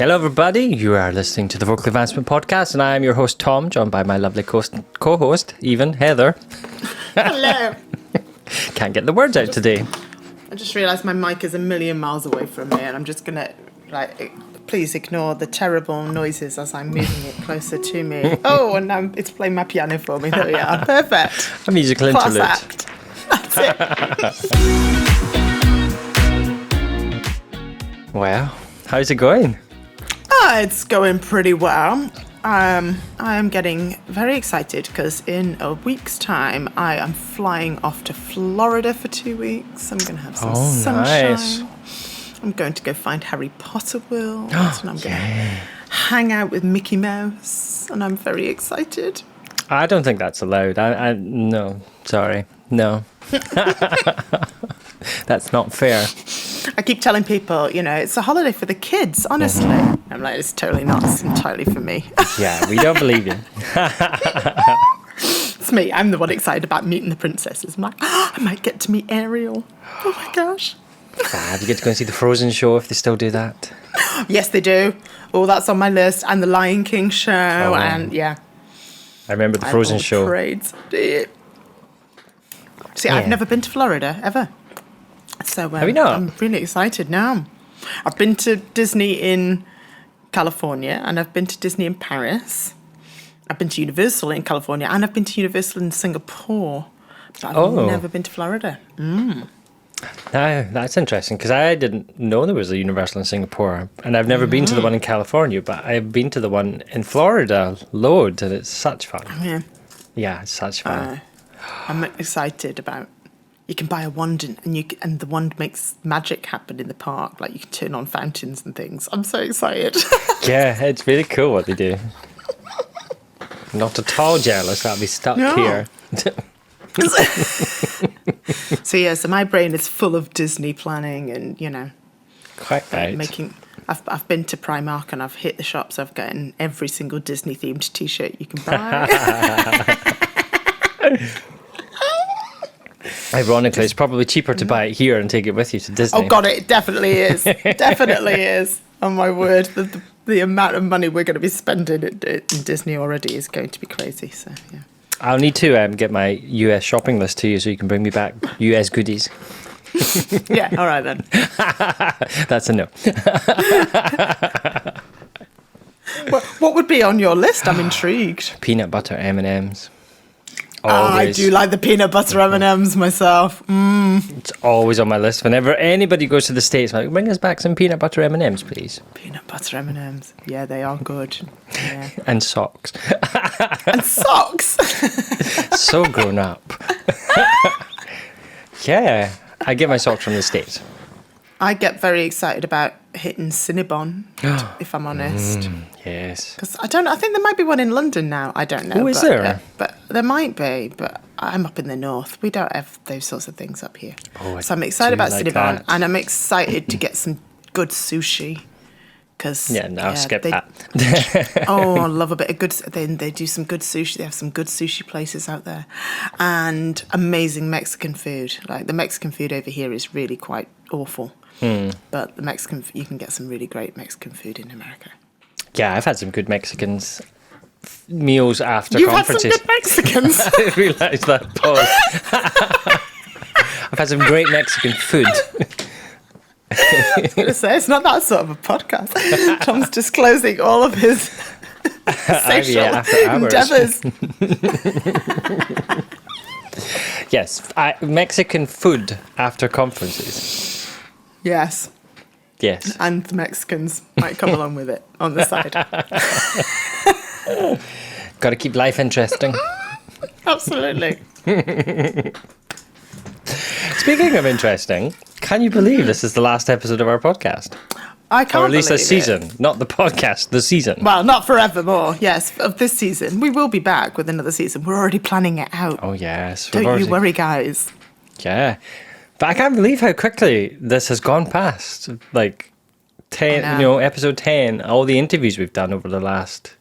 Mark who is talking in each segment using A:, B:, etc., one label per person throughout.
A: Hello, everybody. You are listening to the Vocal Advancement Podcast, and I am your host, Tom, joined by my lovely co-host, Heather.
B: Hello.
A: Can't get the words out today.
B: I just realised my mic is a million miles away from me, and I'm just going to, please ignore the terrible noises as I'm moving it closer to me. Oh, and now it's playing my piano for me. There we are. Perfect.
A: A musical
B: Class
A: interlude.
B: act. That's it.
A: Wow. How's it going?
B: It's going pretty well. I am getting very excited because in a week's time, I am flying off to Florida for 2 weeks. I'm going to have some sunshine.
A: Nice.
B: I'm going to go find Harry Potter world, and I'm going to hang out with Mickey Mouse, and I'm very excited.
A: I don't think that's allowed. No, sorry. No. That's not fair.
B: I keep telling people, it's a holiday for the kids, honestly. I'm like, it's totally not. It's entirely for me.
A: Yeah, we don't believe you.
B: It's me. I'm the one excited about meeting the princesses. I'm like, I might get to meet Ariel. Oh, my gosh.
A: You get to go and see the Frozen show if they still do that.
B: Yes, they do. Oh, that's on my list. And the Lion King show. And, yeah.
A: I remember the Frozen show.
B: Parades. See, I've never been to Florida, ever. So
A: Have you not?
B: I'm really excited now. I've been to Disney in California, and I've been to Disney in Paris. I've been to Universal in California, and I've been to Universal in Singapore. But I've never been to Florida.
A: No, that's interesting, because I didn't know there was a Universal in Singapore, and I've never been to the one in California, but I've been to the one in Florida loads, and it's such fun. Yeah, it's such fun.
B: I'm excited about. You can buy a wand and the wand makes magic happen in the park. Like you can turn on fountains and things. I'm so excited.
A: Yeah, it's really cool what they do. Not at all jealous. I'll be stuck here.
B: So my brain is full of Disney planning and
A: Quite right.
B: I've been to Primark and I've hit the shops. I've gotten every single Disney themed T-shirt you can buy.
A: Ironically, it's probably cheaper to buy it here and take it with you to Disney.
B: Oh God, it definitely is. Definitely is. Oh my word, the amount of money we're going to be spending in Disney already is going to be crazy. So yeah.
A: I'll need to get my US shopping list to you so you can bring me back US goodies.
B: Yeah, all right then.
A: That's a no.
B: What would be on your list? I'm intrigued.
A: Peanut butter M&Ms.
B: I do like the peanut butter M&Ms myself.
A: It's always on my list. Whenever anybody goes to the States, I'm like, bring us back some peanut butter M&Ms, please.
B: Peanut butter M&Ms. Yeah, they are good. Yeah.
A: And socks.
B: And socks.
A: So grown up. Yeah, I get my socks from the States.
B: I get very excited about hitting Cinnabon, if I'm honest.
A: Yes.
B: Because I think there might be one in London now. I don't know.
A: Oh, is there?
B: But there might be. But I'm up in the north. We don't have those sorts of things up here. So I'm excited about Cinnabon, and I'm excited to get some good sushi.
A: Skip that.
B: I love a bit of good. They do some good sushi. They have some good sushi places out there, and amazing Mexican food. Like the Mexican food over here is really quite awful. But you can get some really great Mexican food in America. Yeah,
A: I've had some good Mexicans meals after
B: You've
A: conferences.
B: You've had some good Mexicans?
A: I realised that pause. I've had some great Mexican food.
B: I was going to say, it's not that sort of a podcast. Tom's disclosing all of his sexual endeavours.
A: Yes, Mexican food after conferences.
B: Yes.
A: Yes.
B: And the Mexicans might come along with it on the side.
A: Got to keep life interesting.
B: Absolutely.
A: Speaking of interesting, can you believe this is the last episode of our podcast?
B: I can't.
A: Or at least
B: believe
A: a season, not the podcast, the season.
B: Well, not forevermore. Yes, of this season, we will be back with another season. We're already planning it out.
A: Oh yes,
B: don't you worry, guys.
A: Yeah, but I can't believe how quickly this has gone past. Like 10, episode 10. All the interviews we've done over the last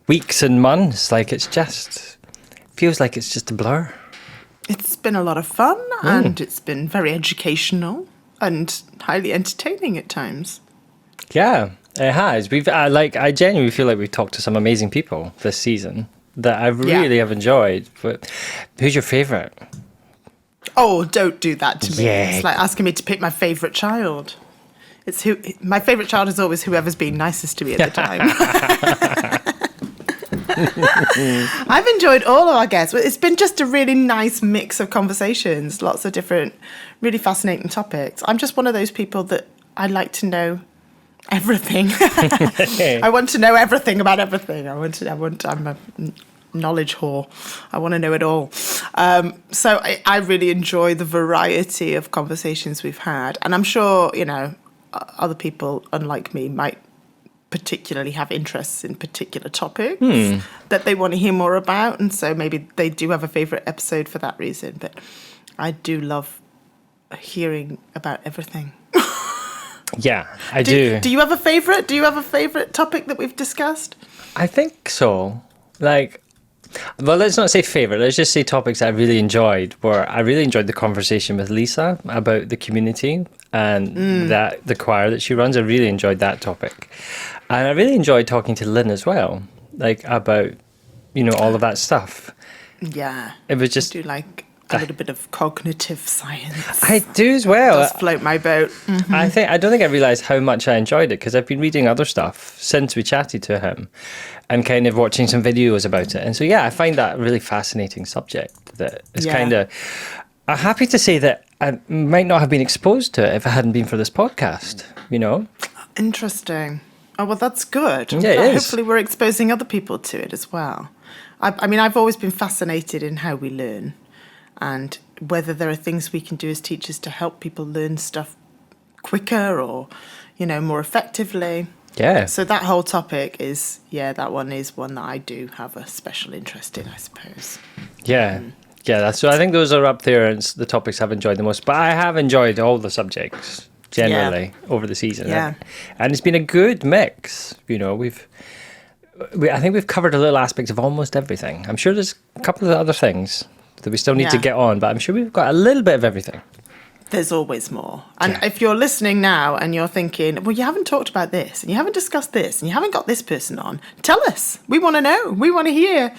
A: weeks and months. Like it feels like it's just a blur.
B: It's been a lot of fun, and it's been very educational and highly entertaining at times.
A: Yeah, It has. I genuinely feel like we've talked to some amazing people this season that I really have enjoyed. But who's your favourite?
B: Oh, don't do that to me.
A: Yeah.
B: It's like asking me to pick my favourite child. My favourite child is always whoever's being nicest to me at the time. I've enjoyed all of our guests. It's been just a really nice mix of conversations, lots of different, really fascinating topics. I'm just one of those people that I like to know everything. I want to know everything about everything. I'm a knowledge whore. I want to know it all. So I really enjoy the variety of conversations we've had. And I'm sure, other people, unlike me, might particularly have interests in particular topics that they want to hear more about. And so maybe they do have a favourite episode for that reason. But I do love hearing about everything.
A: Yeah, I do.
B: Do you have a favourite? Do you have a favourite topic that we've discussed?
A: I think so. Well, let's not say favourite. Let's just say topics I really enjoyed. Where I really enjoyed the conversation with Lisa about the community and that the choir that she runs. I really enjoyed that topic, and I really enjoyed talking to Lynn as well, about all of that stuff.
B: Yeah,
A: it was just
B: I do like a little bit of cognitive science.
A: I do as well.
B: It does float my boat. Mm-hmm.
A: I don't think I realised how much I enjoyed it because I've been reading other stuff since we chatted to him and kind of watching some videos about it. And so, I find that a really fascinating subject that is kind of... I'm happy to say that I might not have been exposed to it if it hadn't been for this podcast,
B: Interesting. Oh, well, that's good.
A: Yeah, it is.
B: Hopefully we're exposing other people to it as well. I mean, I've always been fascinated in how we learn and whether there are things we can do as teachers to help people learn stuff quicker or, more effectively.
A: Yeah.
B: So that whole topic is, that one is one that I do have a special interest in, I suppose.
A: Yeah. Yeah, so I think those are up there and the topics I've enjoyed the most. But I have enjoyed all the subjects generally over the season.
B: Yeah.
A: And it's been a good mix. I think we've covered a little aspect of almost everything. I'm sure there's a couple of other things that we still need to get on, but I'm sure we've got a little bit of everything.
B: There's always more. And if you're listening now and you're thinking, well, you haven't talked about this and you haven't discussed this and you haven't got this person on, tell us. We want to know. We want to hear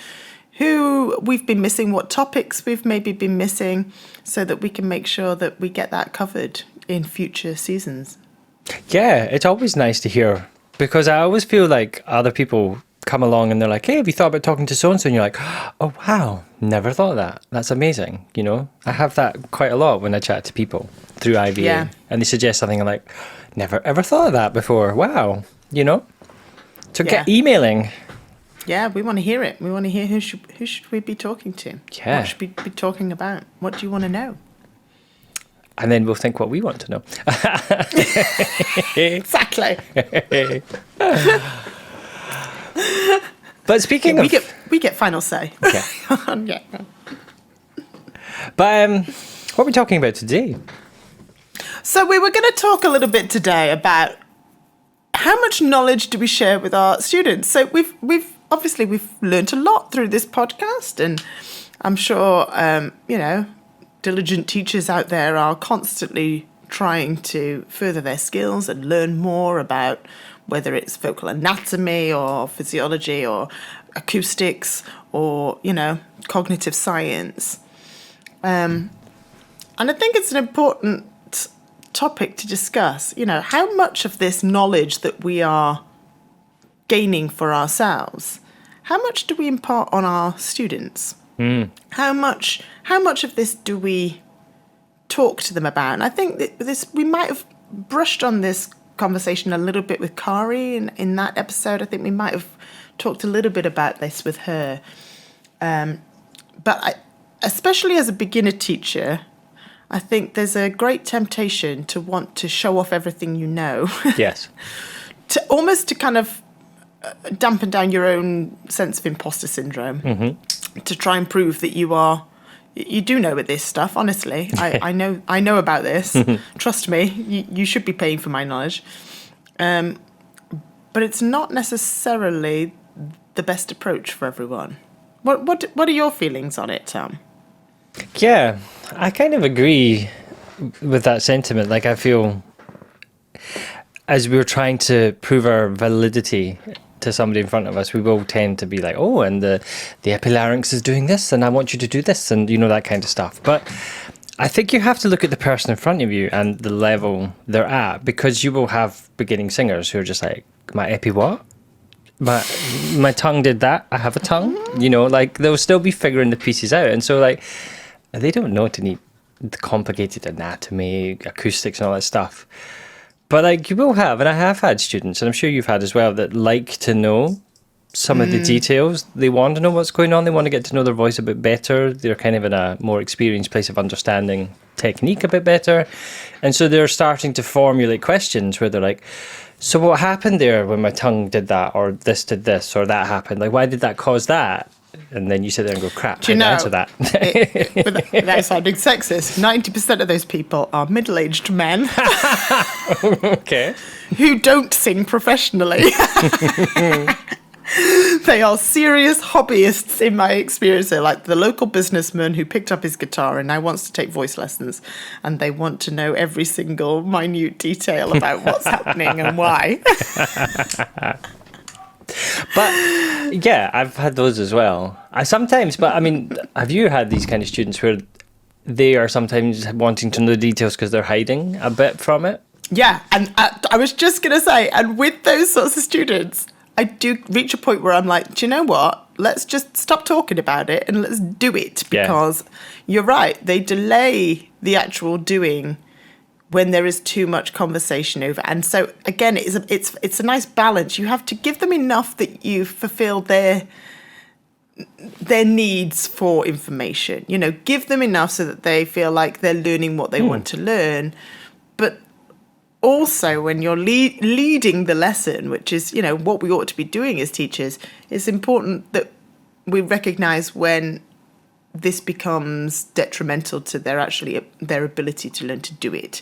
B: who we've been missing, what topics we've maybe been missing, so that we can make sure that we get that covered in future seasons.
A: Yeah, it's always nice to hear because I always feel like other people come along and they're like, hey, have you thought about talking to so-and-so? And you're like, oh, wow, never thought of that. That's amazing. I have that quite a lot when I chat to people through IVA and they suggest something. I'm like, never ever thought of that before. Wow. So get emailing.
B: Yeah, we want to hear it. We want to hear who should we be talking to?
A: Yeah.
B: What should we be talking about? What do you want to know?
A: And then we'll think what we want to know.
B: Exactly.
A: But speaking of...
B: We get final say.
A: Okay.
B: Yeah.
A: But what are we talking about today?
B: So we were going to talk a little bit today about how much knowledge do we share with our students. So we've learned a lot through this podcast, and I'm sure diligent teachers out there are constantly trying to further their skills and learn more about whether it's vocal anatomy or physiology or acoustics or, cognitive science. And I think it's an important topic to discuss, how much of this knowledge that we are gaining for ourselves, how much do we impart on our students? How much of this do we talk to them about? And I think that we might have brushed on this conversation a little bit with Kari in that episode. I think we might have talked a little bit about this with her. But especially as a beginner teacher, I think there's a great temptation to want to show off everything you know.
A: Yes.
B: to kind of dampen down your own sense of imposter syndrome. Mm-hmm. To try and prove that you do know about this stuff. Honestly, I know about this. Trust me, you should be paying for my knowledge. But it's not necessarily the best approach for everyone. What are your feelings on it, Tom?
A: Yeah, I kind of agree with that sentiment. Like, I feel as we're trying to prove our validity to somebody in front of us, we will tend to be like, oh, and the epilarynx is doing this, and I want you to do this, and that kind of stuff. But I think you have to look at the person in front of you and the level they're at, because you will have beginning singers who are just like, my epi what? My tongue did that. I have a tongue. Like they'll still be figuring the pieces out, and so like they don't know to need the complicated anatomy, acoustics, and all that stuff. But like you will have, and I have had students, and I'm sure you've had as well, that like to know some of the details. They want to know what's going on. They want to get to know their voice a bit better. They're kind of in a more experienced place of understanding technique a bit better. And so they're starting to formulate questions where they're like, so what happened there when my tongue did that, or this did this, or that happened? Like, why did that cause that? And then you sit there and go, crap, I answer that.
B: Without sounding sexist, 90% of those people are middle-aged men.
A: Okay.
B: Who don't sing professionally. They are serious hobbyists, in my experience. They're like the local businessman who picked up his guitar and now wants to take voice lessons, and they want to know every single minute detail about what's happening and why.
A: But yeah, I've had those as well. But I mean, have you had these kind of students where they are sometimes wanting to know the details because they're hiding a bit from it?
B: Yeah, and I was just going to say, and with those sorts of students, I do reach a point where I'm like, do you know what? Let's just stop talking about it and let's do it, because you're right. They delay the actual when there is too much conversation over. And so again, it's a nice balance. You have to give them enough that you fulfill their needs for information. Give them enough so that they feel like they're learning what they want to learn. But also, when you're leading the lesson, which is, what we ought to be doing as teachers, it's important that we recognise when this becomes detrimental to their ability to learn to do it.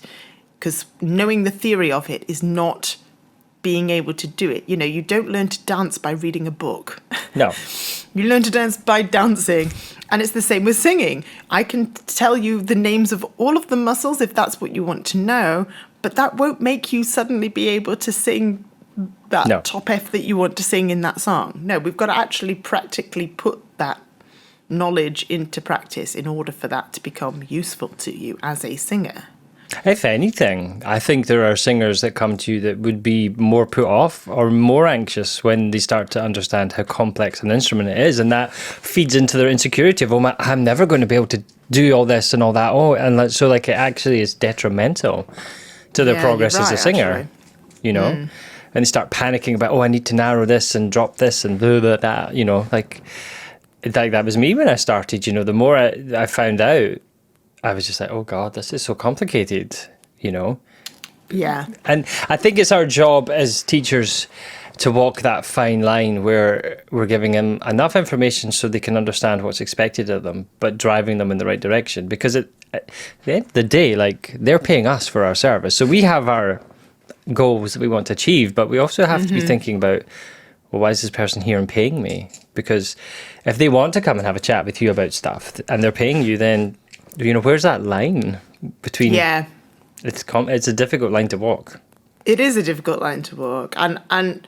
B: Because knowing the theory of it is not being able to do it. You don't learn to dance by reading a book.
A: No.
B: You learn to dance by dancing. And it's the same with singing. I can tell you the names of all of the muscles if that's what you want to know, but that won't make you suddenly be able to sing that top F that you want to sing in that song. No, we've got to actually practically put that knowledge into practice in order for that to become useful to you as a singer.
A: If anything, I think there are singers that come to you that would be more put off or more anxious when they start to understand how complex an instrument it is, and that feeds into their insecurity of, I'm never going to be able to do all this and all that. So it actually is detrimental to their progress as a singer, and they start panicking about, I need to narrow this and drop this and blah, blah, that, like that was me when I started. The more I found out, I was just like, oh God, this is so complicated,
B: Yeah.
A: And I think it's our job as teachers to walk that fine line where we're giving them enough information so they can understand what's expected of them, but driving them in the right direction. Because at the end of the day, like, they're paying us for our service. So we have our goals that we want to achieve, but we also have to be thinking about, well, why is this person here and paying me? Because if they want to come and have a chat with you about stuff and they're paying you, then where's that line between?
B: Yeah, it's
A: a difficult line to walk.
B: It is a difficult line to walk, and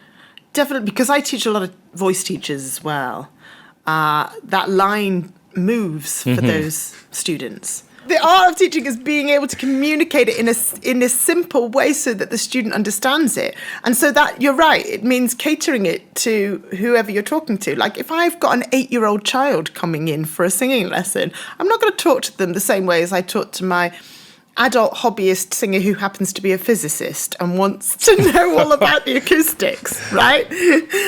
B: definitely because I teach a lot of voice teachers as well. That line moves for those students. The art of teaching is being able to communicate it in a simple way so that the student understands it. And so that, you're right, it means catering it to whoever you're talking to. Like, if I've got an 8-year-old child coming in for a singing lesson, I'm not going to talk to them the same way as I talk to my adult hobbyist singer who happens to be a physicist and wants to know all about the acoustics, right?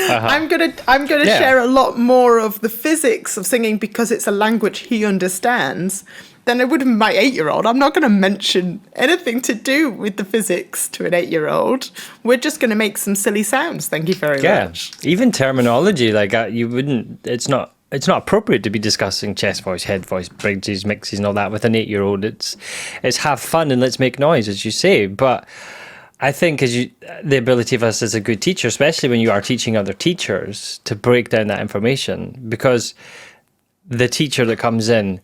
B: I'm gonna share a lot more of the physics of singing because it's a language he understands than I would with my 8-year-old. I'm not going to mention anything to do with the physics to an 8-year-old. We're just going to make some silly sounds. Thank you very much.
A: Even terminology, like you wouldn't. It's not appropriate to be discussing chest voice, head voice, bridges, mixes, and all that with an 8-year-old. It's have fun and let's make noise, as you say. But I think the ability of us as a good teacher, especially when you are teaching other teachers, to break down that information, because the teacher that comes in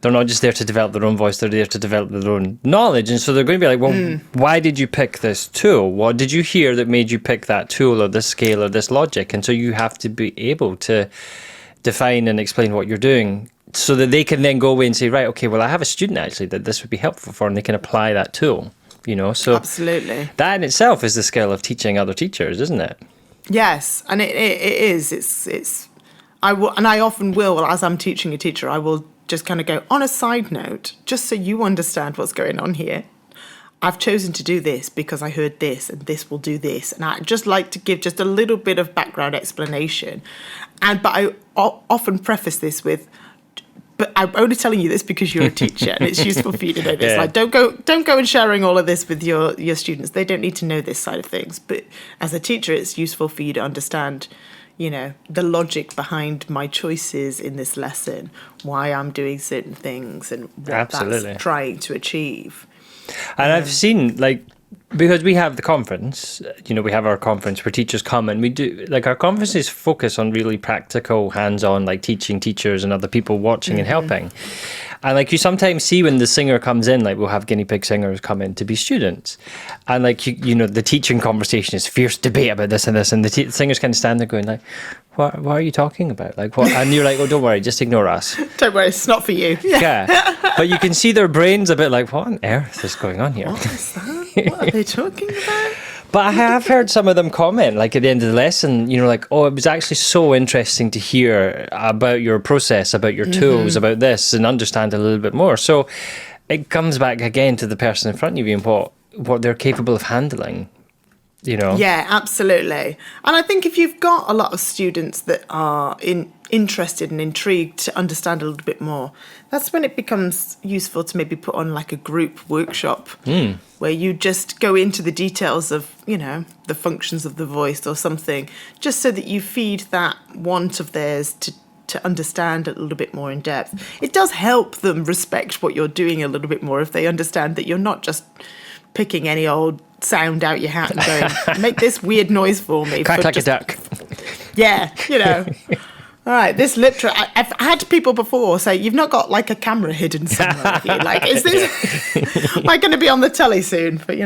A: They're not just there to develop their own voice, they're there to develop their own knowledge. And so they're going to be like, well, why did you pick this tool? What did you hear that made you pick that tool or this scale or this logic? And so you have to be able to define and explain what you're doing so that they can then go away and say, right, okay, well, I have a student actually that this would be helpful for, and they can apply that tool, So
B: absolutely,
A: that in itself is the skill of teaching other teachers, isn't it?
B: Yes, and it is. I often will, as I'm teaching a teacher, I will just kind of go, on a side note, just so you understand what's going on here, I've chosen to do this because I heard this and this will do this. And I just like to give just a little bit of background explanation. But I often preface this with, but I'm only telling you this because you're a teacher and it's useful for you to know this.
A: Yeah.
B: Like, don't go and sharing all of this with your students. They don't need to know this side of things. But as a teacher, it's useful for you to understand, the logic behind my choices in this lesson, why I'm doing certain things and what that's trying to achieve.
A: And I've seen, because we have the conference, we have our conference where teachers come, and we do, our conferences focus on really practical, hands-on, teaching teachers and other people watching and helping. And you sometimes see when the singer comes in, we'll have guinea pig singers come in to be students. And the teaching conversation is fierce debate about this and this. And the singers kind of stand there going what are you talking about? What? And you're like, oh, don't worry, just ignore us.
B: Don't worry, it's not for you.
A: Yeah. But you can see their brains a bit what on earth is going on here?
B: What is that? What are they talking about?
A: But I have heard some of them comment, at the end of the lesson, oh, it was actually so interesting to hear about your process, about your tools, about this, and understand a little bit more. So it comes back again to the person in front of you and what they're capable of handling,
B: Yeah, absolutely. And I think if you've got a lot of students that are interested and intrigued to understand a little bit more, that's when it becomes useful to maybe put on a group workshop where you just go into the details of, the functions of the voice or something, just so that you feed that want of theirs to understand a little bit more in depth. It does help them respect what you're doing a little bit more if they understand that you're not just picking any old sound out your hat and going, make this weird noise for me.
A: Quack like a duck.
B: Yeah, All right, this literally, I've had people before say, you've not got a camera hidden somewhere with you. Is this, am I going to be on the telly soon? But,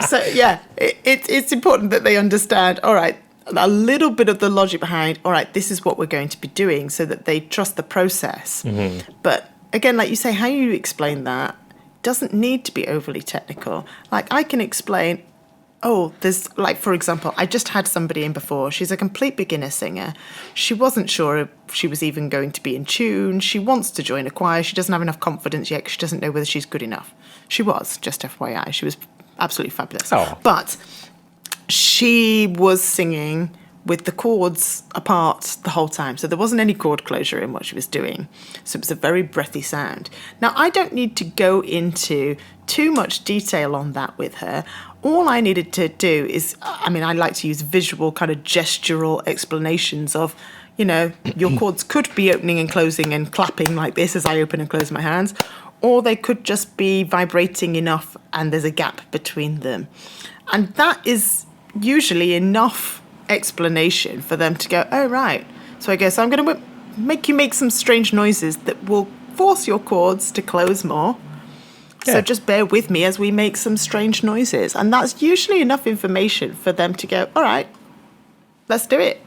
B: so yeah, it's important that they understand, all right, a little bit of the logic behind, all right, this is what we're going to be doing, so that they trust the process. But again, like you say, how you explain that doesn't need to be overly technical. I can explain, there's for example, I just had somebody in before. She's a complete beginner singer. She wasn't sure if she was even going to be in tune. She wants to join a choir. She doesn't have enough confidence yet because she doesn't know whether she's good enough. She was, just FYI. She was absolutely fabulous.
A: Oh.
B: But she was singing with the chords apart the whole time. So there wasn't any chord closure in what she was doing. So it was a very breathy sound. Now, I don't need to go into too much detail on that with her. All I needed to do is, I like to use visual kind of gestural explanations of, your chords could be opening and closing and clapping like this as I open and close my hands, or they could just be vibrating enough and there's a gap between them. And that is usually enough explanation for them to go, oh, right. So I guess I'm going to make you make some strange noises that will force your chords to close more. Yeah. So just bear with me as we make some strange noises. And that's usually enough information for them to go, all right, let's do it.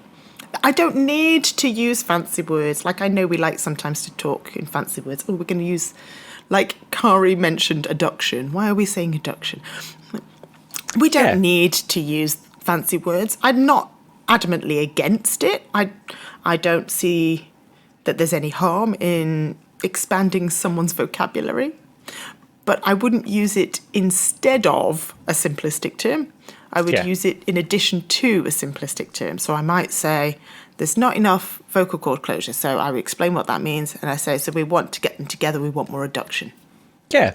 B: I don't need to use fancy words. I know we like sometimes to talk in fancy words. Oh, we're going to use, Kari mentioned adduction. Why are we saying adduction? We don't need to use fancy words. I'm not adamantly against it. I don't see that there's any harm in expanding someone's vocabulary, but I wouldn't use it instead of a simplistic term. I would use it in addition to a simplistic term. So I might say there's not enough vocal cord closure. So I would explain what that means. And I say, so we want to get them together. We want more adduction. Yeah.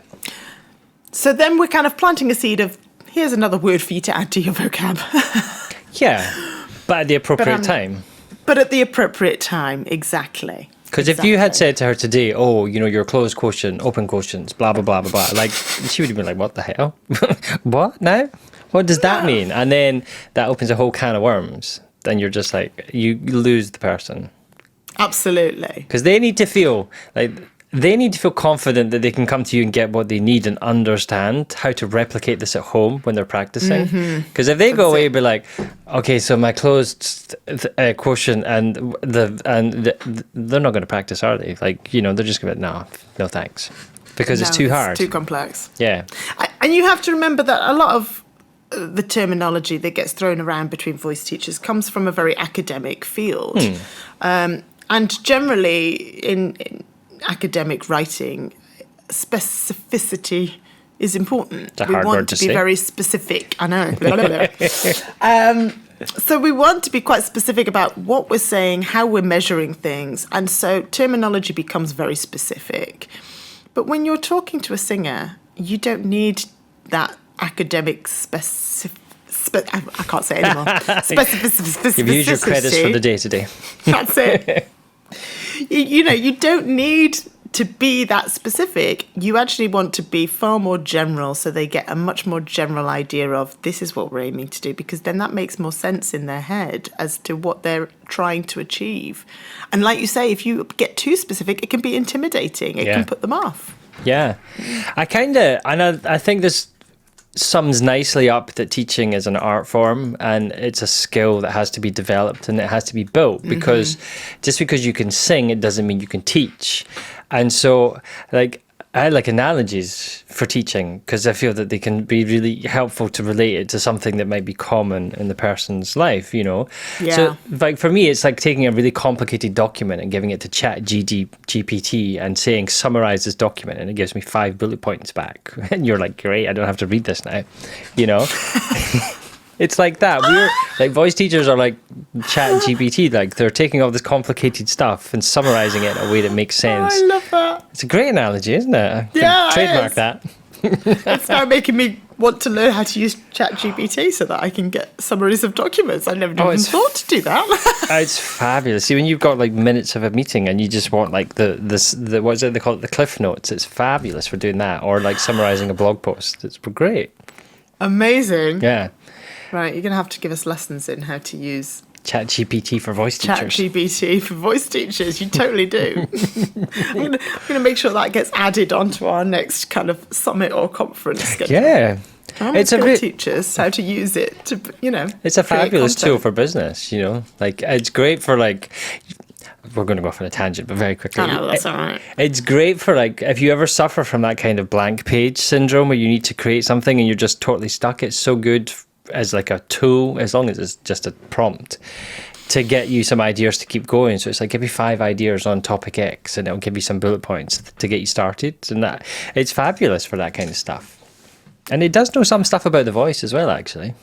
B: So then we're kind of planting a seed of, here's another word for you to add to your vocab. But at the appropriate time. But at the appropriate time, exactly. Because if you had said to her today, oh, your closed quotient, open quotients, blah, blah, blah, blah, blah, she would have been like, what the hell? What now? What does that mean? And then that opens a whole can of worms. Then you're just you lose the person. Absolutely.
A: Because they need to feel confident that they can come to you and get what they need and understand how to replicate this at home when they're practicing. Because if they go away and be like, okay, so my closed quotient and they're not going to practice, are they? Like, they're just going to be like, no thanks. Because it's too hard.
B: It's too complex.
A: Yeah.
B: And you have to remember that a lot of the terminology that gets thrown around between voice teachers comes from a very academic field. And generally in academic writing, specificity is important.
A: It's a hard word to
B: be
A: say.
B: Very specific. I know. So we want to be quite specific about what we're saying, how we're measuring things. And so terminology becomes very specific. But when you're talking to a singer, you don't need that academic I can't say it anymore. Specificity.
A: You've used your credits for the day today.
B: That's it. You don't need to be that specific. You actually want to be far more general, so they get a much more general idea of this is what we're aiming to do, because then that makes more sense in their head as to what they're trying to achieve. And like you say, if you get too specific, it can be intimidating. It can put them off.
A: Yeah. I think this sums nicely up that teaching is an art form and it's a skill that has to be developed and it has to be built, because just because you can sing, it doesn't mean you can teach. And so, I like analogies for teaching because I feel that they can be really helpful to relate it to something that might be common in the person's life, Yeah. So, for me, it's like taking a really complicated document and giving it to GPT and saying, summarize this document, and it gives me 5 bullet points back. And you're like, great, I don't have to read this now, It's like that. We're like voice teachers are like Chat GPT. Like they're taking all this complicated stuff and summarizing it in a way that makes sense.
B: Oh, I love that.
A: It's a great analogy, isn't it?
B: Yeah,
A: trademark that.
B: It's now making me want to learn how to use Chat GPT so that I can get summaries of documents. I never even thought to do that.
A: It's fabulous. See, when you've got like minutes of a meeting and you just want like the what is it they call it, the cliff notes? It's fabulous for doing that, or like summarizing a blog post. It's great.
B: Amazing.
A: Yeah.
B: Right, you're going to have to give us lessons in how to use
A: ChatGPT for voice teachers.
B: ChatGPT for voice teachers. You totally do. I'm going to make sure that gets added onto our next kind of summit or conference schedule.
A: Yeah.
B: It's a teachers how to use it to,
A: It's a fabulous tool for business, Like it's great for like. We're going to go off on a tangent, but very quickly.
B: I know, that's all right.
A: It's great for like, if you ever suffer from that kind of blank page syndrome where you need to create something and you're just totally stuck, it's so good as like a tool, as long as it's just a prompt, to get you some ideas to keep going. So it's like, give me 5 ideas on topic X and it'll give you some bullet points to get you started. And that it's fabulous for that kind of stuff. And it does know some stuff about the voice as well, actually.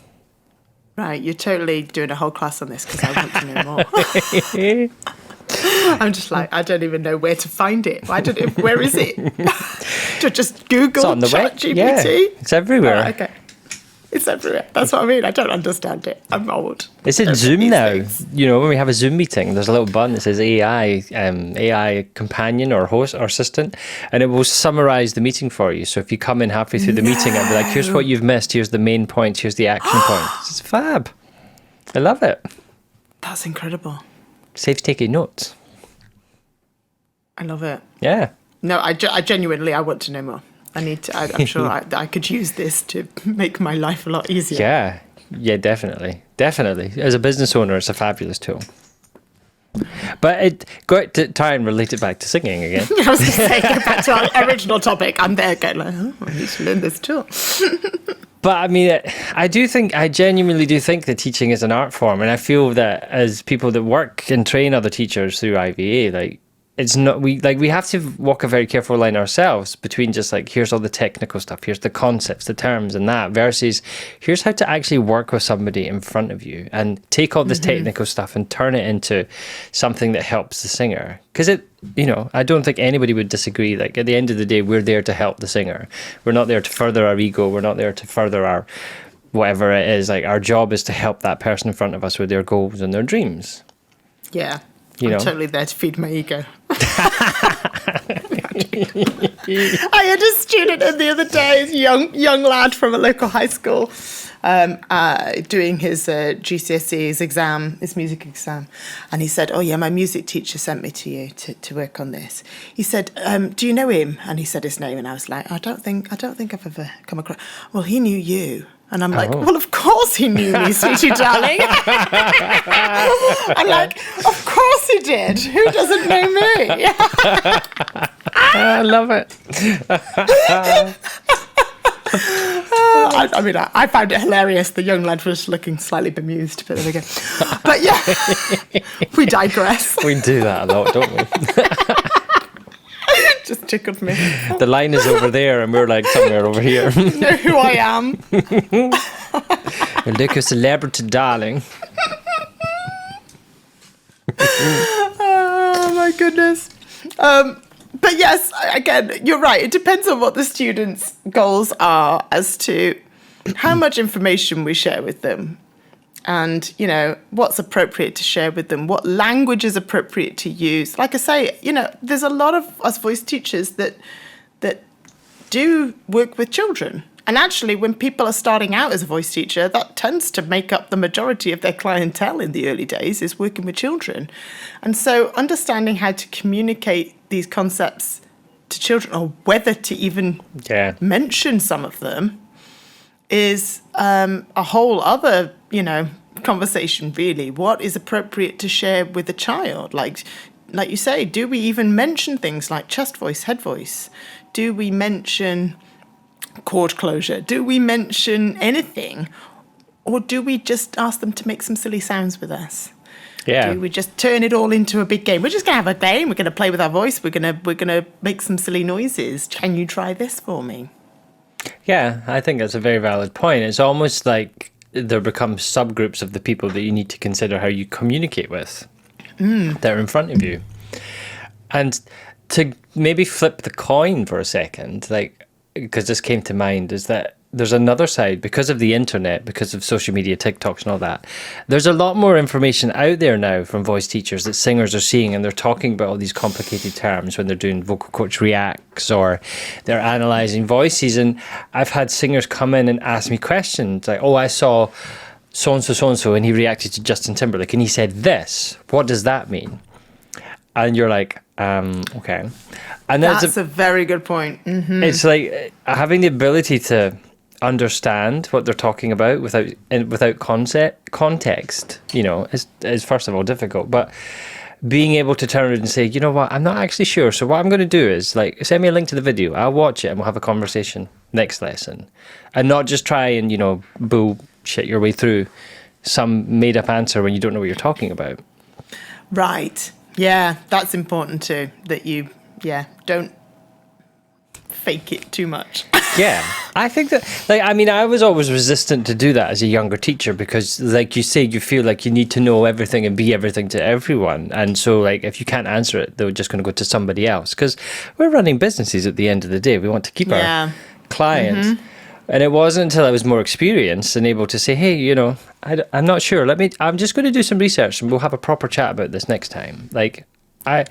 B: Right, you're totally doing a whole class on this because I want to know more. I'm just like, I don't even know where to find it. Where is it? To just Google
A: it's on the web.
B: ChatGPT?
A: Yeah, it's everywhere.
B: Oh, okay. It's everywhere. That's what I mean. I don't understand it. I'm old.
A: It's in Zoom now. When we have a Zoom meeting, there's a little button that says AI companion or host or assistant, and it will summarize the meeting for you. So if you come in halfway through the meeting, it'll be like, here's what you've missed. Here's the main points. Here's the action points. It's fab. I love it.
B: That's incredible.
A: Saves taking notes.
B: I love it.
A: Yeah.
B: No, I genuinely, I want to know more. I'm sure I could use this to make my life a lot easier.
A: Yeah, definitely. As a business owner, it's a fabulous tool. But to try and relate it back to singing again.
B: I was going to say, go back to our original topic. I'm there going like, I need to learn this tool.
A: But I mean, I genuinely do think that teaching is an art form. And I feel that as people that work and train other teachers through IVA, like, it's not, we have to walk a very careful line ourselves between just like, here's all the technical stuff, here's the concepts, the terms and that, versus here's how to actually work with somebody in front of you and take all this technical stuff and turn it into something that helps the singer. Because I don't think anybody would disagree. Like at the end of the day, we're there to help the singer. We're not there to further our ego. We're not there to further our whatever it is. Like our job is to help that person in front of us with their goals and their dreams.
B: Yeah. I'm totally there to feed my ego. I had a student in the other day, a young lad from a local high school, doing his GCSE, his music exam. And he said, oh yeah, my music teacher sent me to you to work on this. He said, do you know him? And he said his name. And I was like, I don't think I've ever come across. Well, he knew you. And I'm like, well, of course he knew me, sweetie darling. I'm like, of course he did. Who doesn't know me?
A: I love it.
B: I found it hilarious. The young lad was looking slightly bemused, but there we go. But yeah, we digress.
A: We do that a lot, don't we?
B: Just tickled me.
A: The line is over there and we're like somewhere over here.
B: You know who I am.
A: Look, a celebrity, darling.
B: Oh my goodness. But yes, again, you're right. It depends on what the students' goals are as to how much information we share with them. And, you know, what's appropriate to share with them, what language is appropriate to use. Like I say, you know, there's a lot of us voice teachers that do work with children. And actually, when people are starting out as a voice teacher, that tends to make up the majority of their clientele in the early days, is working with children. And so understanding how to communicate these concepts to children, or whether to even mention some of them, is a whole other, you know, conversation, really. What is appropriate to share with a child? Like you say, do we even mention things like chest voice, head voice? Do we mention chord closure? Do we mention anything? Or do we just ask them to make some silly sounds with us?
A: Yeah.
B: Do we just turn it all into a big game? We're just going to have a game. We're going to play with our voice. We're going to make some silly noises. Can you try this for me?
A: Yeah, I think that's a very valid point. It's almost like there become subgroups of the people that you need to consider how you communicate with that are in front of you. And to maybe flip the coin for a second, like, because this came to mind, is that there's another side, because of the internet, because of social media, TikToks and all that. There's a lot more information out there now from voice teachers that singers are seeing, and they're talking about all these complicated terms when they're doing vocal coach reacts or they're analysing voices. And I've had singers come in and ask me questions like, oh, I saw so-and-so, and he reacted to Justin Timberlake and he said this. What does that mean? And you're like, okay. And
B: that's a very good point. Mm-hmm.
A: It's like having the ability to understand what they're talking about without context, you know, is first of all difficult. But being able to turn around and say, you know what, I'm not actually sure. So what I'm going to do is, like, send me a link to the video. I'll watch it and we'll have a conversation next lesson. And not just try and, you know, bullshit your way through some made up answer when you don't know what you're talking about.
B: Right. Yeah, that's important too, that you, don't fake it too much.
A: Yeah, I think that, like, I mean, I was always resistant to do that as a younger teacher because, like you say, you feel like you need to know everything and be everything to everyone. And so, like, if you can't answer it, they're just going to go to somebody else. Because we're running businesses at the end of the day. We want to keep our clients. Mm-hmm. And it wasn't until I was more experienced and able to say, hey, you know, I'm not sure. I'm just going to do some research and we'll have a proper chat about this next time. Like, I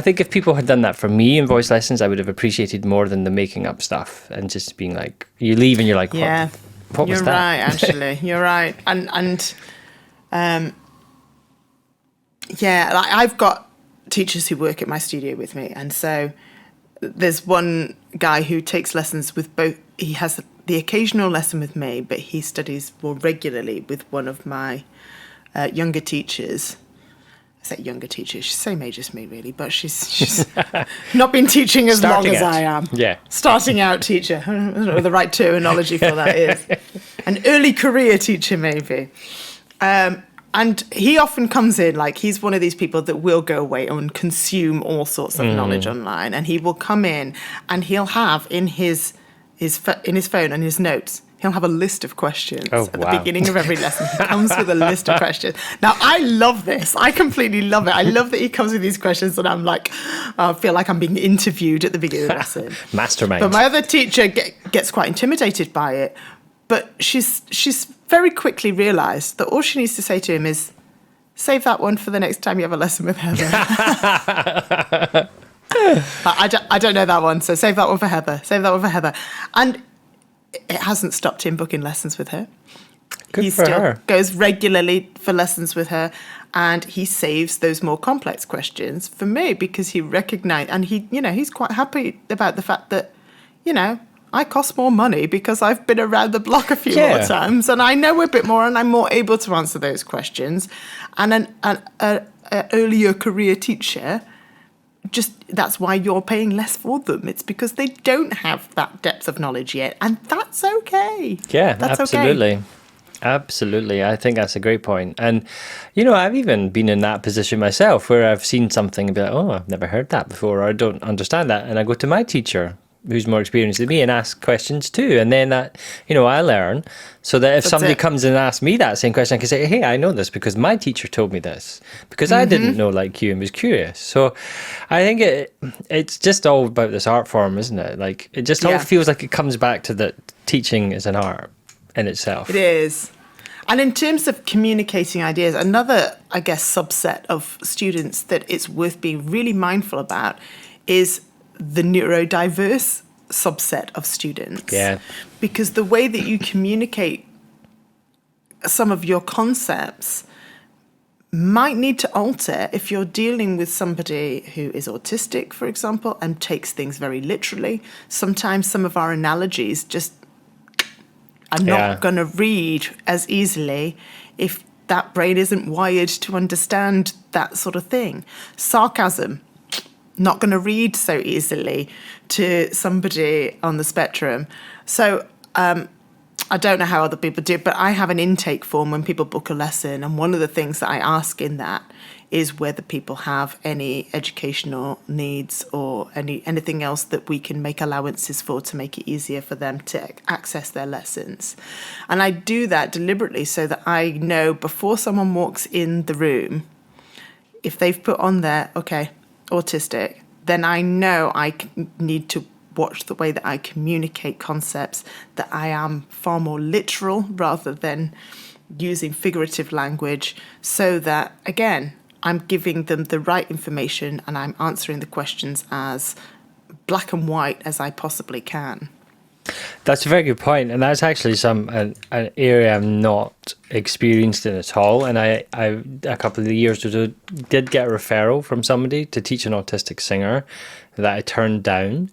A: think if people had done that for me in voice lessons, I would have appreciated more than the making up stuff and just being like, you leave and you're like, what was that?
B: You're right, actually. You're right. And like, I've got teachers who work at my studio with me. And so there's one guy who takes lessons with both. He has the occasional lesson with me, but he studies more regularly with one of my younger teachers. I say younger teacher, she's the same age as me, really, but she's not been teaching as long as I am.
A: Yeah.
B: Starting out teacher. I don't know what the right terminology for that is. An early career teacher, maybe. And he often comes in, like, he's one of these people that will go away and consume all sorts of knowledge online. And he will come in and he'll have in his phone and his notes, he'll have a list of questions at the beginning of every lesson. He comes with a list of questions. Now, I love this. I completely love it. I love that he comes with these questions and I'm like, I feel like I'm being interviewed at the beginning of the lesson.
A: Mastermind.
B: But my other teacher gets quite intimidated by it. But she's very quickly realised that all she needs to say to him is, save that one for the next time you have a lesson with Heather. I don't know that one, so save that one for Heather. Save that one for Heather. And it hasn't stopped him booking lessons with her.
A: Good
B: He
A: for
B: still
A: her.
B: goes regularly for lessons with her, and he saves those more complex questions for me because he recognized, and he's quite happy about the fact that, I cost more money because I've been around the block a few more times and I know a bit more and I'm more able to answer those questions. And an earlier career teacher, that's why you're paying less for them. It's because they don't have that depth of knowledge yet, and that's okay.
A: Yeah,
B: that's
A: absolutely.
B: Okay.
A: Absolutely. I think that's a great point. And, I've even been in that position myself where I've seen something and be like, oh, I've never heard that before, or I don't understand that. And I go to my teacher who's more experienced than me and ask questions too. And then that, I learn so that if somebody comes and asks me that same question, I can say, hey, I know this because my teacher told me this because I didn't know like you and was curious. So I think it's just all about this art form, isn't it? Like it just all feels like it comes back to that teaching is an art in itself.
B: It is. And in terms of communicating ideas, another, I guess, subset of students that it's worth being really mindful about is the neurodiverse subset of students.
A: Yeah.
B: Because the way that you communicate some of your concepts might need to alter if you're dealing with somebody who is autistic, for example, and takes things very literally. Sometimes some of our analogies just are not going to read as easily if that brain isn't wired to understand that sort of thing. Sarcasm, not going to read so easily to somebody on the spectrum. So I don't know how other people do, but I have an intake form when people book a lesson. And one of the things that I ask in that is whether people have any educational needs or anything else that we can make allowances for to make it easier for them to access their lessons. And I do that deliberately so that I know before someone walks in the room, if they've put on there, okay, autistic, then I know I need to watch the way that I communicate concepts, that I am far more literal rather than using figurative language, so that, again, I'm giving them the right information and I'm answering the questions as black and white as I possibly can.
A: That's a very good point, and that's actually an area I'm not experienced in at all. And I a couple of years ago did get a referral from somebody to teach an autistic singer that I turned down,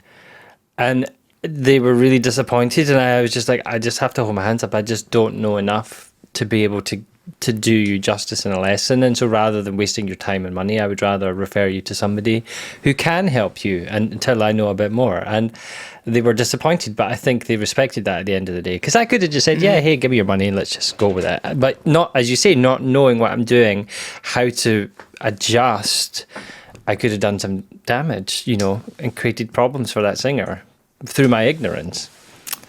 A: and they were really disappointed. And I was just like, I just have to hold my hands up. I just don't know enough to be able to do you justice in a lesson. And so rather than wasting your time and money, I would rather refer you to somebody who can help you until I know a bit more. And they were disappointed, but I think they respected that at the end of the day, because I could have just said, yeah, hey, give me your money and let's just go with it. But not, as you say, not knowing what I'm doing, how to adjust, I could have done some damage, and created problems for that singer through my ignorance.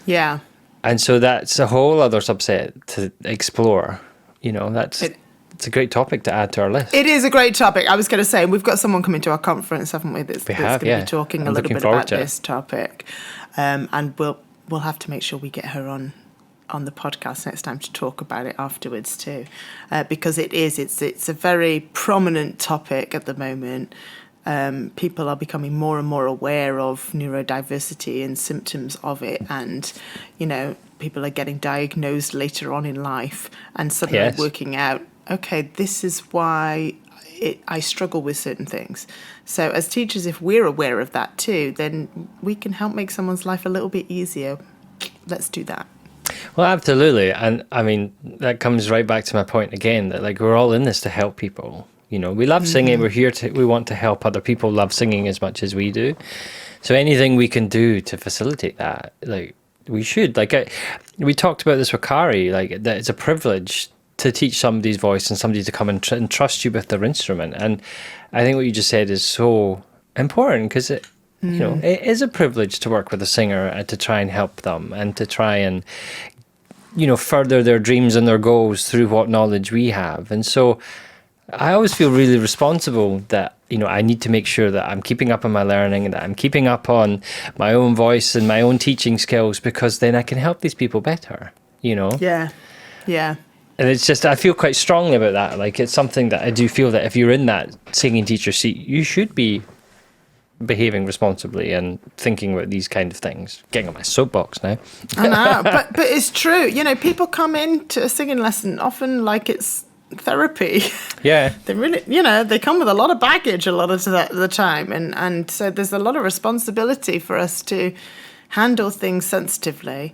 A: Yeah. And so that's a whole other subset to explore. It's a great topic to add to our list.
B: It is a great topic. I was going to say, we've got someone coming to our conference, haven't we? That's going to be talking a little bit about this topic. And we'll have to make sure we get her on the podcast next time to talk about it afterwards too, because it's a very prominent topic at the moment. People are becoming more and more aware of neurodiversity and symptoms of it, and people are getting diagnosed later on in life and suddenly working out, okay, this is why I struggle with certain things. So as teachers, if we're aware of that too, then we can help make someone's life a little bit easier. Let's do that.
A: Well, absolutely. And I mean, that comes right back to my point again, that we're all in this to help people. We love singing. We're here we want to help other people love singing as much as we do. So anything we can do to facilitate that, we should. We talked about this with Kari, that it's a privilege to teach somebody's voice and somebody to come and trust you with their instrument. And I think what you just said is so important, because it is a privilege to work with a singer and to try and help them and to try and, further their dreams and their goals through what knowledge we have. And so I always feel really responsible that, I need to make sure that I'm keeping up on my learning and that I'm keeping up on my own voice and my own teaching skills, because then I can help these people better, Yeah. Yeah. And it's just, I feel quite strongly about that. It's something that I do feel that if you're in that singing teacher seat, you should be behaving responsibly and thinking about these kind of things. Getting on my soapbox now.
B: I know, but it's true. You know, people come into a singing lesson often like it's therapy.
A: Yeah.
B: They really, you know, they come with a lot of baggage a lot of the time. And so there's a lot of responsibility for us to handle things sensitively.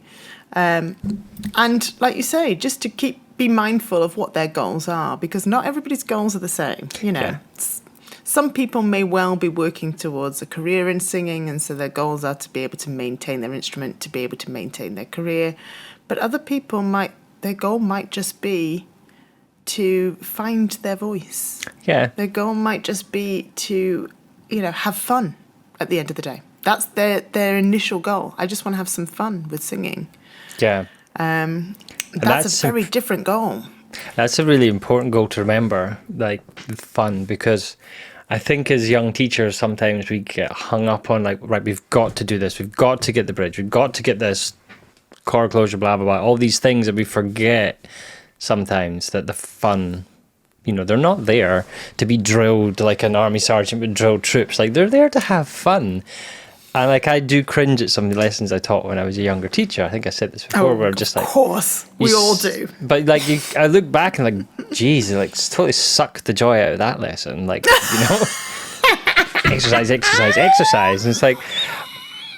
B: And like you say, just to be mindful of what their goals are, because not everybody's goals are the same, you know.
A: Yeah.
B: Some people may well be working towards a career in singing, and so their goals are to be able to maintain their instrument, to be able to maintain their career. But other people their goal might just be to find their voice.
A: Yeah.
B: Their goal might just be to, you know, have fun at the end of the day. That's their initial goal. I just want to have some fun with singing.
A: Yeah.
B: That's a very different goal.
A: That's a really important goal to remember, like fun, because I think as young teachers, sometimes we get hung up on like, right, we've got to do this. We've got to get the bridge. We've got to get this chord closure, blah, blah, blah. All these things that we forget sometimes that the fun, you know, they're not there to be drilled like an army sergeant would drill troops. Like they're there to have fun. And like I do cringe at some of the lessons I taught when I was a younger teacher. I think I said this before. Where just like,
B: of course, we all do.
A: But like, I look back and like, geez, like totally sucked the joy out of that lesson. Like, you know, exercise, and it's like,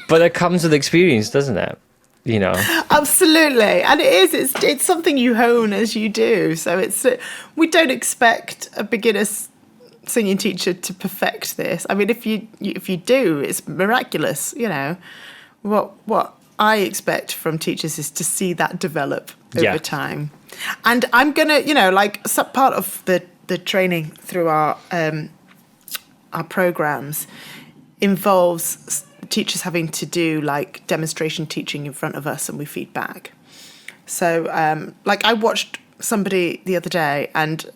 A: but it comes with experience, doesn't it? You know,
B: absolutely, and it's something you hone as you do. So we don't expect a beginner singing teacher to perfect this. I mean, if you do, it's miraculous. You know, what I expect from teachers is to see that develop over time. And I'm gonna, you know, like part of the training through our programs involves teachers having to do like demonstration teaching in front of us, and we feed back. So, like I watched somebody the other day, and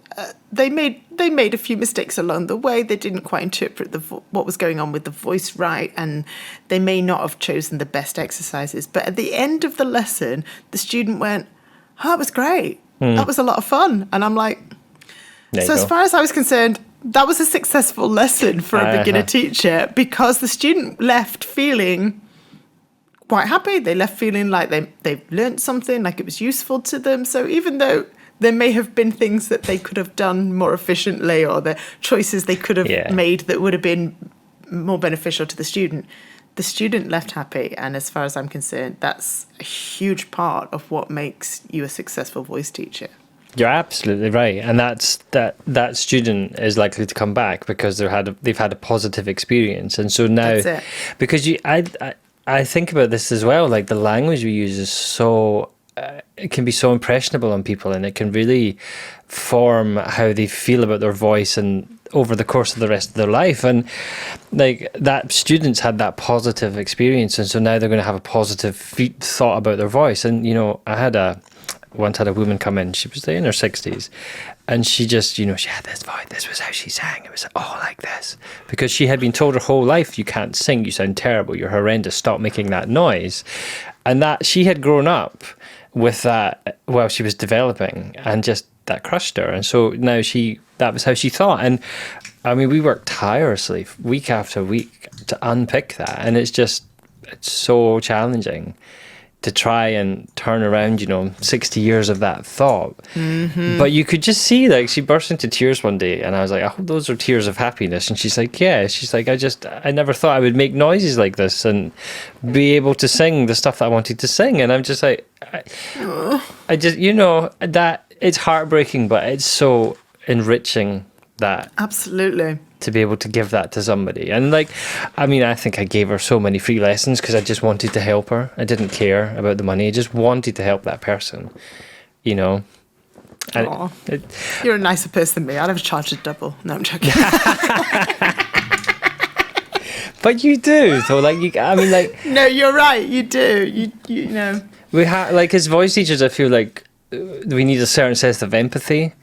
B: they made a few mistakes along the way. They didn't quite interpret what was going on with the voice right, and they may not have chosen the best exercises. But at the end of the lesson, the student went, "Oh, that was great. That was a lot of fun." And I'm like, so as far as I was concerned, that was a successful lesson for a beginner teacher, because the student left feeling quite happy. They left feeling like they've learned something, like it was useful to them. So even though there may have been things that they could have done more efficiently, or the choices they could have made that would have been more beneficial to the student left happy. And as far as I'm concerned, that's a huge part of what makes you a successful voice teacher.
A: You're absolutely right, and that student is likely to come back because they've had a positive experience, and so now,
B: that's it.
A: Because I think about this as well. Like the language we use is so it can be so impressionable on people, and it can really form how they feel about their voice and over the course of the rest of their life. And like that students had that positive experience, and so now they're going to have a positive thought about their voice. And you know, I once had a woman come in. She was in her 60s, and she just, you know, she had this voice. This was how she sang. It was like this, because she had been told her whole life, you can't sing, you sound terrible, you're horrendous, stop making that noise. And that she had grown up with that while she was developing, and just that crushed her. And so now that was how she thought. And I mean, we worked tirelessly week after week to unpick that, and it's so challenging to try and turn around, you know, 60 years of that thought. Mm-hmm. But you could just see, like, she burst into tears one day, and I was like, I hope those are tears of happiness. And she's like, yeah. She's like, I never thought I would make noises like this and be able to sing the stuff that I wanted to sing. And I'm just like, I just, you know, that it's heartbreaking, but it's so enriching that.
B: Absolutely.
A: To be able to give that to somebody. And like, I mean, I think I gave her so many free lessons because I just wanted to help her. I didn't care about the money. I just wanted to help that person, you know. And
B: you're a nicer person than me. I'd have charged a double. No, I'm joking.
A: But you do, so like, I mean, like.
B: No, you're right. You do. You know.
A: We have, like, as voice teachers, I feel like we need a certain sense of empathy.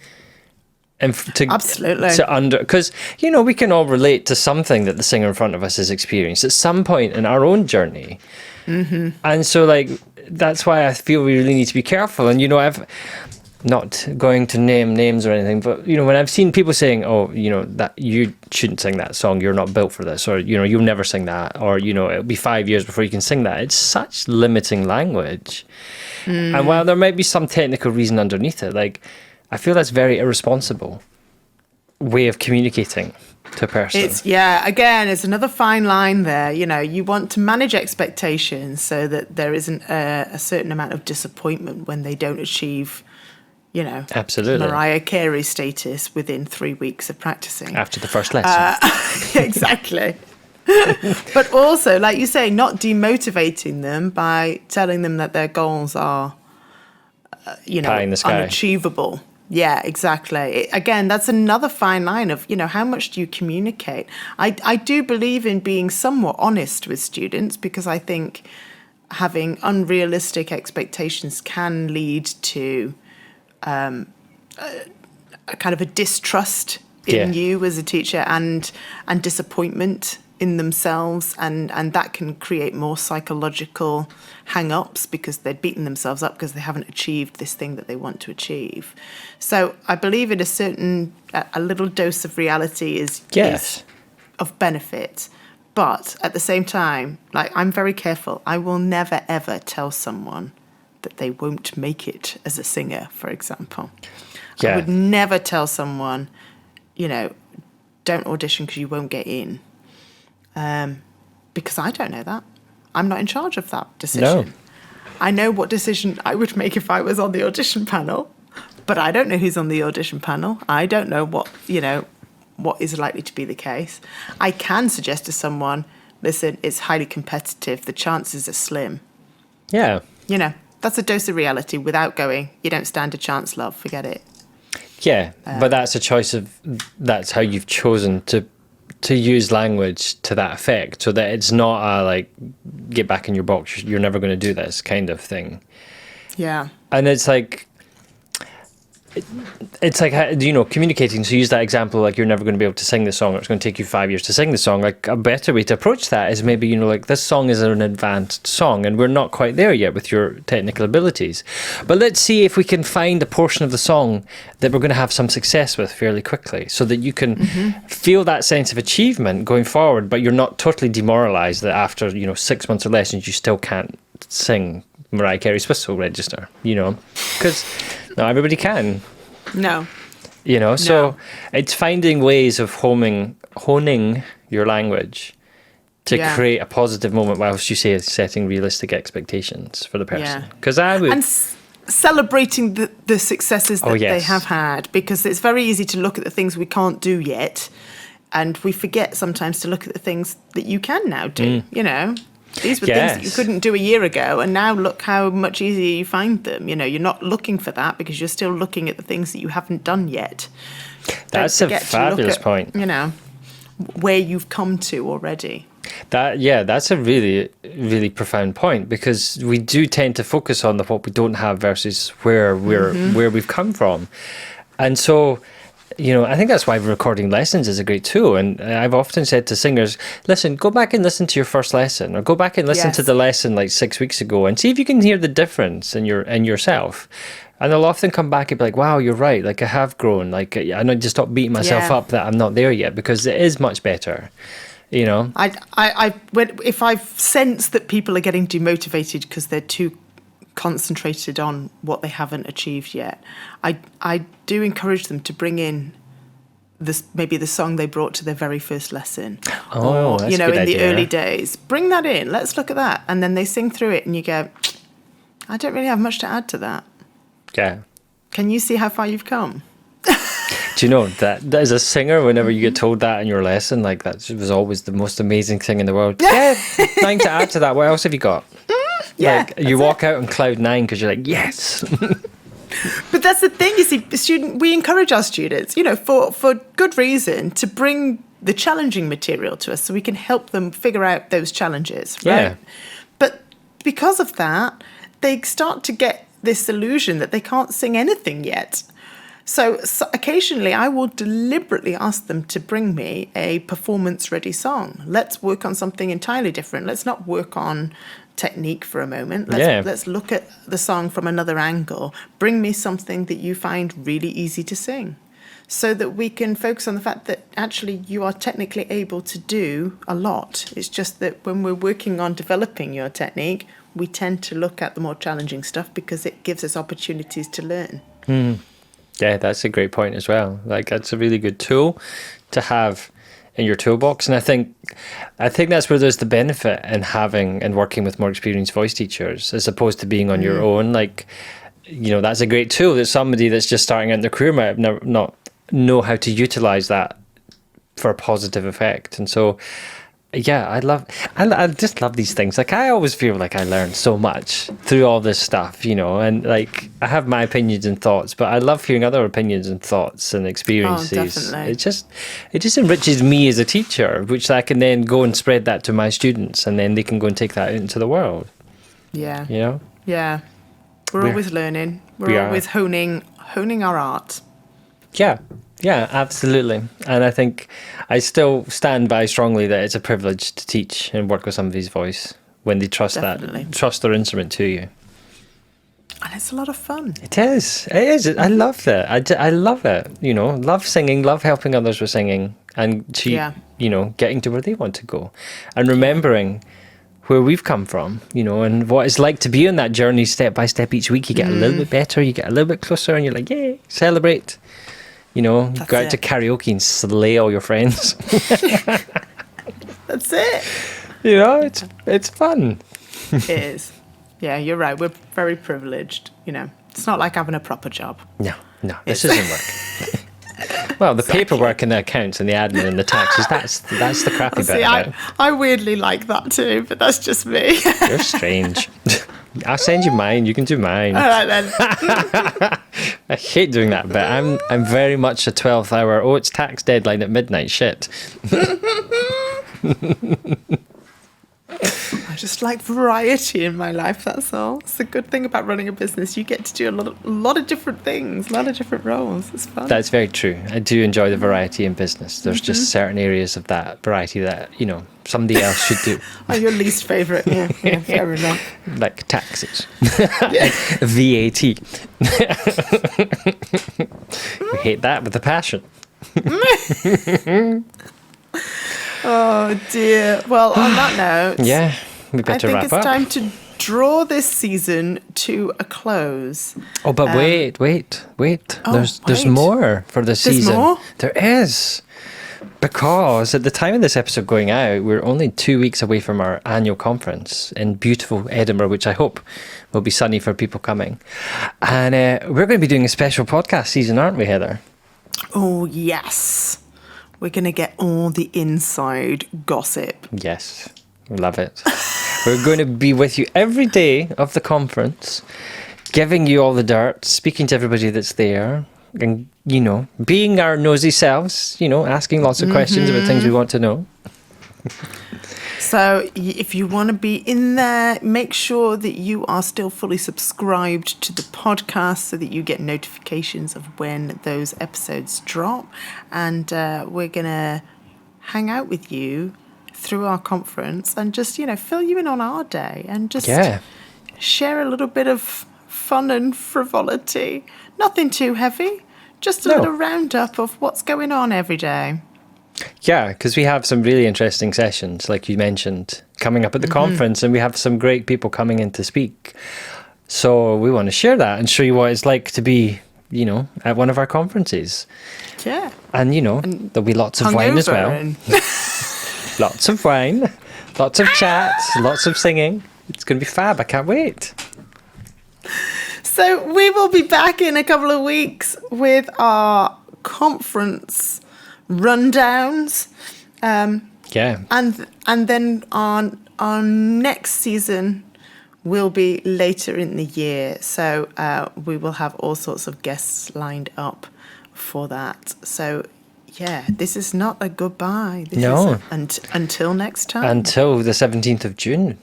A: And
B: absolutely.
A: Because, you know, we can all relate to something that the singer in front of us has experienced at some point in our own journey. Mm-hmm. And so, like, that's why I feel we really need to be careful. And, you know, not going to name names or anything, but when I've seen people saying, "Oh, that you shouldn't sing that song. You're not built for this," or you'll never sing that, or it'll be 5 years before you can sing that. It's such limiting language, and while there might be some technical reason underneath it, like I feel that's very irresponsible way of communicating to a person.
B: It's another fine line there. You want to manage expectations so that there isn't a certain amount of disappointment when they don't achieve,
A: absolutely
B: Mariah Carey status within 3 weeks of practicing.
A: After the first lesson.
B: Exactly. But also, like you say, not demotivating them by telling them that their goals are,
A: Pie in the sky.
B: unachievable. Yeah, exactly. Again, that's another fine line of, how much do you communicate? I do believe in being somewhat honest with students, because I think having unrealistic expectations can lead to a kind of a distrust in you as a teacher, and disappointment in themselves, and that can create more psychological hang-ups because they're beating themselves up because they haven't achieved this thing that they want to achieve. So I believe in a little dose of reality is of benefit. But at the same time, like, I'm very careful. I will never, ever tell someone that they won't make it as a singer, for example. I would never tell someone, don't audition because you won't get in. Because I don't know that. I'm not in charge of that decision. No. I know what decision I would make if I was on the audition panel, but I don't know who's on the audition panel. I don't know what is likely to be the case. I can suggest to someone, listen, it's highly competitive. The chances are slim.
A: Yeah.
B: That's a dose of reality without going, you don't stand a chance, love, forget it.
A: Yeah, but that's a choice that's how you've chosen to use language to that effect, so that it's not a get back in your box, you're never going to do this kind of thing.
B: Yeah.
A: And it's like communicating. So use that example, you're never going to be able to sing the song, or it's going to take you 5 years to sing the song. Like, a better way to approach that is maybe, this song is an advanced song and we're not quite there yet with your technical abilities, but let's see if we can find a portion of the song that we're going to have some success with fairly quickly, so that you can feel that sense of achievement going forward, but you're not totally demoralized that after 6 months of lessons you still can't sing Mariah Carey's Whistle Register, because not everybody can.
B: No.
A: So it's finding ways of honing your language to create a positive moment whilst you say setting realistic expectations for the person. Because I would...
B: And celebrating the successes that they have had, because it's very easy to look at the things we can't do yet, and we forget sometimes to look at the things that you can now do, These were things that you couldn't do a year ago, and now look how much easier you find them. You're not looking for that because you're still looking at the things that you haven't done yet.
A: That's a fabulous point.
B: Where you've come to already.
A: That's a really, really profound point, because we do tend to focus on what we don't have versus where we've come from. And so, I think that's why recording lessons is a great tool. And I've often said to singers, listen, go back and listen to your first lesson, or go back and listen to the lesson 6 weeks ago, and see if you can hear the difference in yourself. And they'll often come back and be like, wow, you're right. I have grown. I need to stop beating myself up that I'm not there yet, because it is much better.
B: If I've sensed that people are getting demotivated because they're too concentrated on what they haven't achieved yet, I do encourage them to bring in maybe the song they brought to their very first lesson, or
A: that's
B: in
A: a good idea.
B: The early days. Bring that in. Let's look at that, and then they sing through it, and you go, I don't really have much to add to that.
A: Yeah.
B: Can you see how far you've come?
A: Do you know that as a singer, whenever you get told that in your lesson, that was always the most amazing thing in the world. Nothing to add to that. What else have you got? You walk out on cloud 9 because you're like, yes.
B: But that's the thing, you see, we encourage our students, for good reason, to bring the challenging material to us so we can help them figure out those challenges, right?
A: Yeah.
B: But because of that, they start to get this illusion that they can't sing anything yet. So occasionally I will deliberately ask them to bring me a performance-ready song. Let's work on something entirely different. Let's not work on technique for a moment.
A: Yeah.
B: Let's look at the song from another angle. Bring me something that you find really easy to sing, so that we can focus on the fact that actually you are technically able to do a lot. It's just that when we're working on developing your technique, we tend to look at the more challenging stuff because it gives us opportunities to learn.
A: Yeah, that's a great point as well. Like, that's a really good tool to have in your toolbox. And I think that's where there's the benefit in having and working with more experienced voice teachers as opposed to being on your own. Like, that's a great tool that somebody that's just starting out in their career might not know how to utilize that for a positive effect. And so, yeah, I just love these things. Like, I always feel like I learned so much through all this stuff, and like, I have my opinions and thoughts, but I love hearing other opinions and thoughts and experiences.
B: Oh, definitely.
A: It just enriches me as a teacher, which I can then go and spread that to my students, and then they can go and take that out into the world.
B: Yeah.
A: Yeah.
B: We're always learning. We're always honing our art.
A: Yeah, absolutely. And I think I still stand by strongly that it's a privilege to teach and work with somebody's voice when they trust their instrument to you.
B: And it's a lot of fun.
A: It is. I love that. I love it. Love singing, love helping others with singing, and getting to where they want to go, and remembering where we've come from, and what it's like to be on that journey step by step each week. You get a little bit better, you get a little bit closer, and you're like, yay, celebrate. Go out to karaoke and slay all your friends.
B: That's it.
A: It's fun.
B: It is. Yeah, you're right. We're very privileged. It's not like having a proper job.
A: No, this isn't work. Well, the paperwork and the accounts and the admin and the taxes, that's the crappy bit about it.
B: I weirdly like that too, but that's just me.
A: You're strange. I'll send you mine. You can do mine.
B: All right then.
A: I hate doing that bit. I'm very much a 12th hour. Oh, it's tax deadline at midnight. Shit.
B: I just like variety in my life. That's all. It's the good thing about running a business. You get to do a lot of different things, a lot of different roles. It's fun.
A: That's very true. I do enjoy the variety in business. There's just certain areas of that variety that somebody else should do.
B: Oh, your least favourite. Yeah, fair enough.
A: Like taxes. VAT. We hate that with a passion.
B: Oh dear. Well, on that note,
A: yeah, we better wrap up.
B: I think it's time to draw this season to a close.
A: Oh, but wait.
B: Oh,
A: there's more for the season.
B: There's more?
A: There is. Because at the time of this episode going out, we're only 2 weeks away from our annual conference in beautiful Edinburgh, which I hope will be sunny for people coming. And we're going to be doing a special podcast season, aren't we, Heather?
B: Oh, yes. We're going to get all the inside gossip.
A: Yes, love it. We're going to be with you every day of the conference, giving you all the dirt, speaking to everybody that's there, and, being our nosy selves, asking lots of questions about things we want to know.
B: So if you want to be in there, make sure that you are still fully subscribed to the podcast so that you get notifications of when those episodes drop. And we're going to hang out with you through our conference and just, fill you in on our day and just share a little bit of fun and frivolity. Nothing too heavy, just a little roundup of what's going on every day.
A: Yeah, because we have some really interesting sessions, like you mentioned, coming up at the conference, and we have some great people coming in to speak. So we want to share that and show you what it's like to be, at one of our conferences.
B: Yeah.
A: And, there'll be lots of wine as well. Lots of wine, lots of chats, lots of singing. It's going to be fab. I can't wait.
B: So we will be back in a couple of weeks with our conference rundowns. And then our next season will be later in the year. So we will have all sorts of guests lined up for that. So yeah, this is not a goodbye. This is until next time.
A: Until the 17th of June.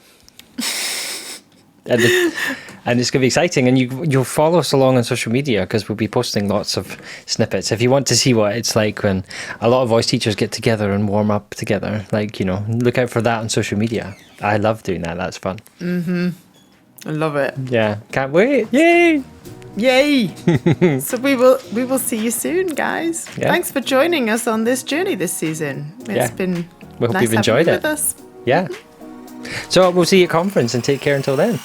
A: And it's going to be exciting. And you'll follow us along on social media because we'll be posting lots of snippets. If you want to see what it's like when a lot of voice teachers get together and warm up together, like, look out for that on social media. I love doing that. That's fun.
B: Mm-hmm. I love it.
A: Yeah. Can't wait. Yay!
B: Yay! So we will see you soon, guys.
A: Yeah.
B: Thanks for joining us on this journey this season. It's been
A: we hope
B: nice
A: you've enjoyed
B: having you
A: it
B: with us.
A: Yeah. So we'll see you at conference and take care until then.